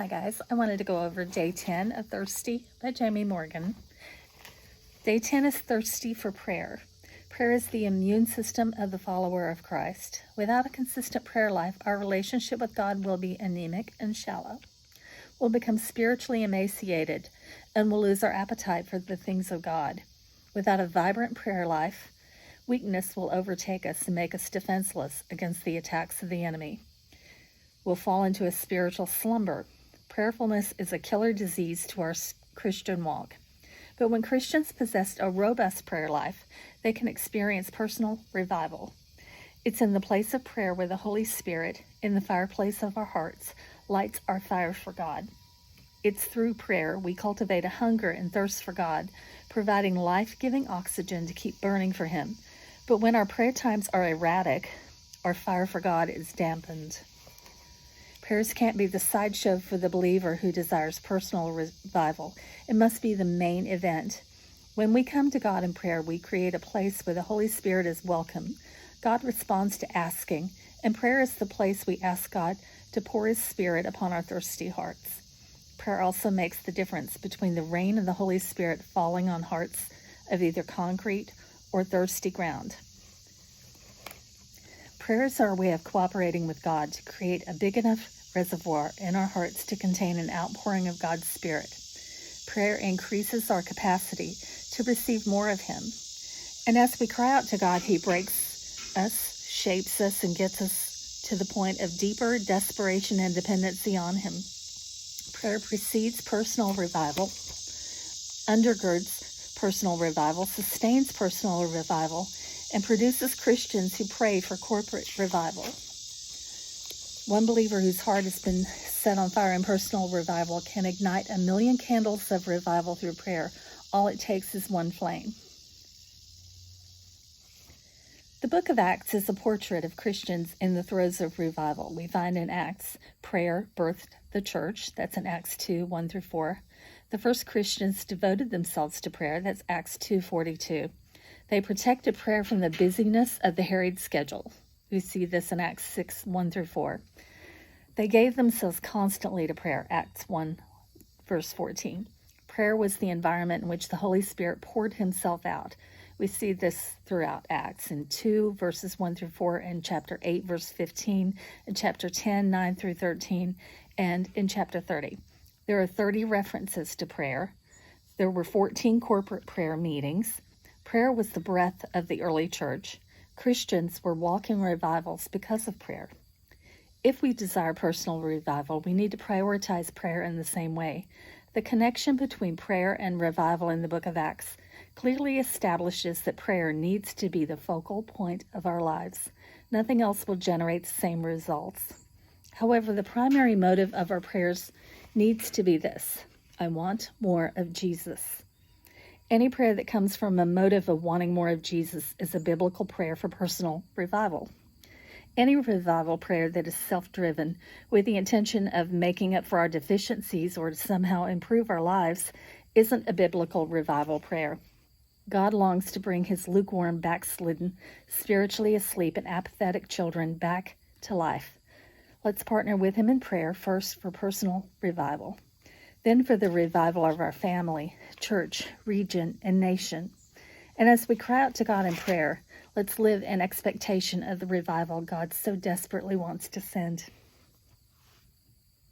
Hi guys, I wanted to go over day 10 of Thirsty by Jamie Morgan. Day 10 is thirsty for prayer. Prayer is the immune system of the follower of Christ. Without a consistent prayer life, our relationship with God will be anemic and shallow. We'll become spiritually emaciated and we'll lose our appetite for the things of God. Without a vibrant prayer life, weakness will overtake us and make us defenseless against the attacks of the enemy. We'll fall into a spiritual slumber. Prayerfulness is a killer disease to our Christian walk. But when Christians possess a robust prayer life, they can experience personal revival. It's in the place of prayer where the Holy Spirit, in the fireplace of our hearts, lights our fire for God. It's through prayer we cultivate a hunger and thirst for God, providing life-giving oxygen to keep burning for Him. But when our prayer times are erratic, our fire for God is dampened. Prayers can't be the sideshow for the believer who desires personal revival. It must be the main event. When we come to God in prayer, we create a place where the Holy Spirit is welcome. God responds to asking, and prayer is the place we ask God to pour His Spirit upon our thirsty hearts. Prayer also makes the difference between the rain of the Holy Spirit falling on hearts of either concrete or thirsty ground. Prayer is our way of cooperating with God to create a big enough reservoir in our hearts to contain an outpouring of God's Spirit. Prayer increases our capacity to receive more of Him. And as we cry out to God, He breaks us, shapes us, and gets us to the point of deeper desperation and dependency on Him. Prayer precedes personal revival, undergirds personal revival, sustains personal revival, and produces Christians who pray for corporate revival. One believer whose heart has been set on fire in personal revival can ignite 1,000,000 candles of revival through prayer. All it takes is one flame. The book of Acts is a portrait of Christians in the throes of revival. We find in Acts, prayer birthed the church. That's in Acts 2, 1-4. The first Christians devoted themselves to prayer. That's Acts 2:42. They protected prayer from the busyness of the harried schedule. We see this in Acts 6, 1-4. They gave themselves constantly to prayer, Acts 1, verse 14. Prayer was the environment in which the Holy Spirit poured Himself out. We see this throughout Acts in 2, verses 1-4, and chapter 8, verse 15, and chapter 10, 9-13, and in chapter 30. There are 30 references to prayer. There were 14 corporate prayer meetings. Prayer was the breath of the early church. Christians were walking revivals because of prayer. If we desire personal revival, we need to prioritize prayer in the same way. The connection between prayer and revival in the book of Acts clearly establishes that prayer needs to be the focal point of our lives. Nothing else will generate the same results. However, the primary motive of our prayers needs to be this: I want more of Jesus. Any prayer that comes from a motive of wanting more of Jesus is a biblical prayer for personal revival. Any revival prayer that is self-driven with the intention of making up for our deficiencies or to somehow improve our lives isn't a biblical revival prayer. God longs to bring His lukewarm, backslidden, spiritually asleep, and apathetic children back to life. Let's partner with Him in prayer, first for personal revival, then for the revival of our family, church, region, and nation. And as we cry out to God in prayer, let's live in expectation of the revival God so desperately wants to send.